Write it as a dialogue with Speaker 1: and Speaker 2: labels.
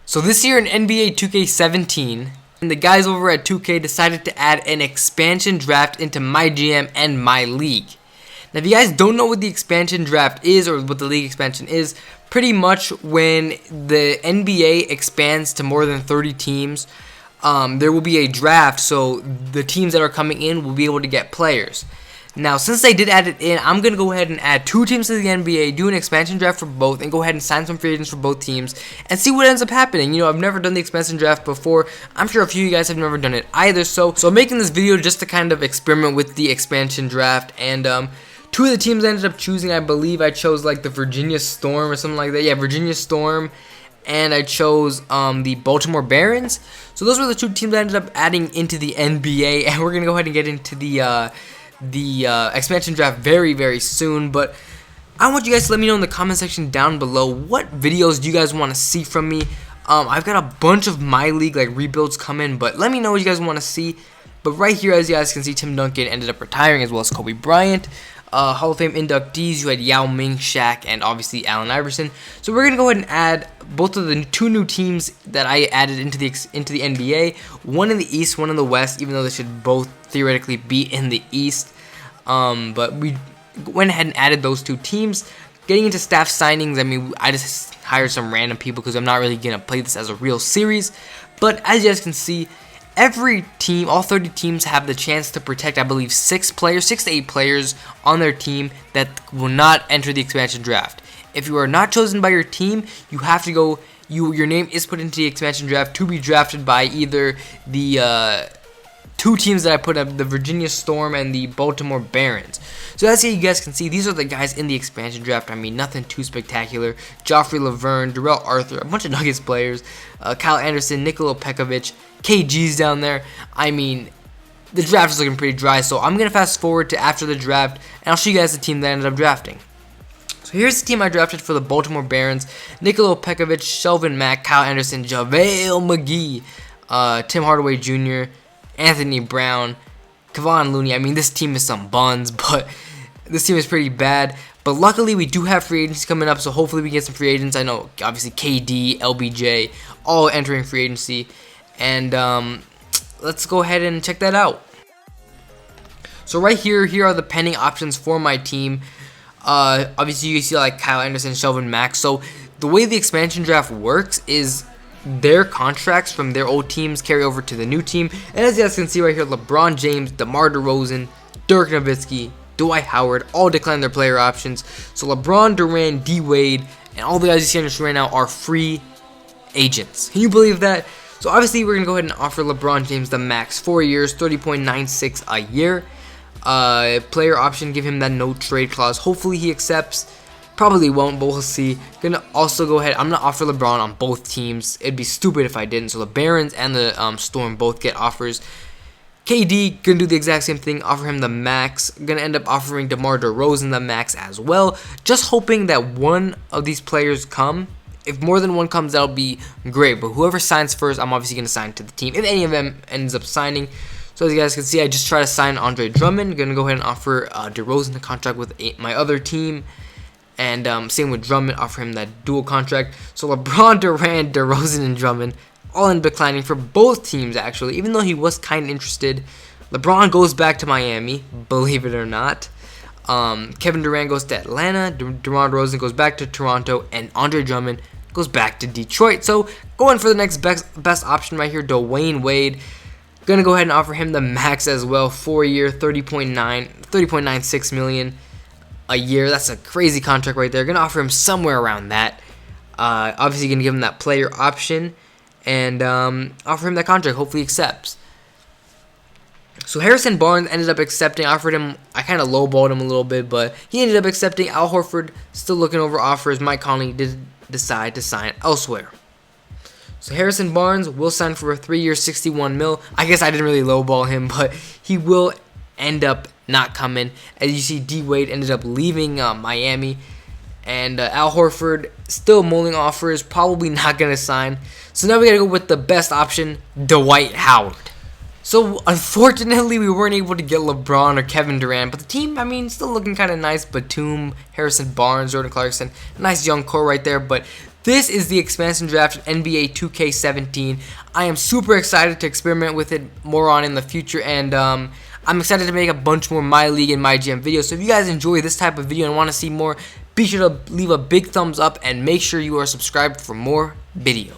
Speaker 1: So this year in NBA 2K17, the guys over at 2K decided to add an expansion draft into my GM and my league. Now, if you guys don't know what the expansion draft is or what the league expansion is, pretty much when the NBA expands to more than 30 teams, there will be a draft, so the teams that are coming in will be able to get players. Now, since they did add it in, I'm going to go ahead and add 2 teams to the NBA, do an expansion draft for both, and go ahead and sign some free agents for both teams, and see what ends up happening. You know, I've never done the expansion draft before. I'm sure a few of you guys have never done it either, so I'm making this video just to kind of experiment with the expansion draft, and 2 of the teams I ended up choosing, I believe I chose like the Virginia Storm or something like that. Yeah, Virginia Storm, and I chose the Baltimore Barons. So those were the 2 teams I ended up adding into the NBA, and we're going to go ahead and get into the expansion draft very, very soon. But I want you guys to let me know in the comment section down below what videos do you guys want to see from me. I've got a bunch of Myleague like rebuilds coming, but let me know what you guys want to see. But right here, as you guys can see, Tim Duncan ended up retiring, as well as Kobe Bryant. Hall of Fame inductees, you had Yao Ming, Shaq, and obviously Allen Iverson. So we're gonna go ahead and add both of the 2 new teams that I added into the NBA. One in the East, one in the West. Even though they should both theoretically be in the East, but we went ahead and added those 2 teams. Getting into staff signings, I mean, I just hired some random people because I'm not really gonna play this as a real series. But as you guys can see, every team, all 30 teams, have the chance to protect, I believe, 6 to 8 players on their team that will not enter the expansion draft. If you are not chosen by your team, you have to go. Your name is put into the expansion draft to be drafted by either the 2 teams that I put up, the Virginia Storm and the Baltimore Barons. So as you guys can see, these are the guys in the expansion draft. I mean, nothing too spectacular. Joffrey Laverne, Darrell Arthur, a bunch of Nuggets players, Kyle Anderson, Nikola Pekovic, KG's down there. I mean, the draft is looking pretty dry, so I'm going to fast forward to after the draft, and I'll show you guys the team that I ended up drafting. So here's the team I drafted for the Baltimore Barons: Nikola Pekovic, Shelvin Mack, Kyle Anderson, JaVale McGee, Tim Hardaway Jr., Anthony Brown, Kevon Looney. I mean, this team is some buns, but this team is pretty bad. But luckily, we do have free agency coming up, so hopefully we get some free agents. I know, obviously, KD, LBJ, all entering free agency. And let's go ahead and check that out. So right here are the pending options for my team. Obviously, you see like Kyle Anderson, Shelvin Mack. So the way the expansion draft works is their contracts from their old teams carry over to the new team. And as you guys can see right here, LeBron James, DeMar DeRozan, Dirk Nowitzki, Dwight Howard all declined their player options. So LeBron, Durant, D Wade, and all the guys you see on the screen right now are free agents. Can you believe that? So obviously we're going to go ahead and offer LeBron James the max, 4 years, $30.96 a year. Player option, give him that no trade clause. Hopefully he accepts. Probably won't, but we'll see. Gonna also go ahead, I'm going to offer LeBron on both teams. It'd be stupid if I didn't. So the Barons and the Storm both get offers. KD, gonna do the exact same thing, offer him the max. Gonna end up offering DeMar DeRozan the max as well. Just hoping that one of these players come. If more than one comes, that'll be great. But whoever signs first, I'm obviously going to sign to the team. If any of them ends up signing. So as you guys can see, I just try to sign Andre Drummond. Going to go ahead and offer DeRozan the contract with my other team. And same with Drummond, offer him that dual contract. So LeBron, Durant, DeRozan, and Drummond all in declining for both teams, actually. Even though he was kind of interested. LeBron goes back to Miami, believe it or not. Kevin Durant goes to Atlanta. DeMar DeRozan goes back to Toronto. And Andre Drummond goes back to Detroit. So going for the next best option right here, Dwayne Wade. Gonna go ahead and offer him the max as well, 4 year, $30.96 million a year. That's a crazy contract right there. Gonna offer him somewhere around that. Obviously gonna give him that player option and offer him that contract. Hopefully he accepts. So Harrison Barnes ended up accepting. Offered him, I kind of lowballed him a little bit, but he ended up accepting. Al Horford still looking over offers. Mike Conley did decide to sign elsewhere. So Harrison Barnes will sign for a 3 year, $61 million. I guess I didn't really lowball him, but he will end up not coming. As you see, D Wade ended up leaving Miami, and Al Horford still mulling offers, probably not gonna sign. So now we gotta go with the best option, Dwight Howard. So unfortunately, we weren't able to get LeBron or Kevin Durant, but the team, I mean, still looking kind of nice. Batum, Harrison Barnes, Jordan Clarkson, nice young core right there. But This is the expansion draft NBA 2K17. I am super excited to experiment with it more on in the future, and I'm excited to make a bunch more My League and My GM videos. So if you guys enjoy this type of video and want to see more, be sure to leave a big thumbs up and make sure you are subscribed for more videos.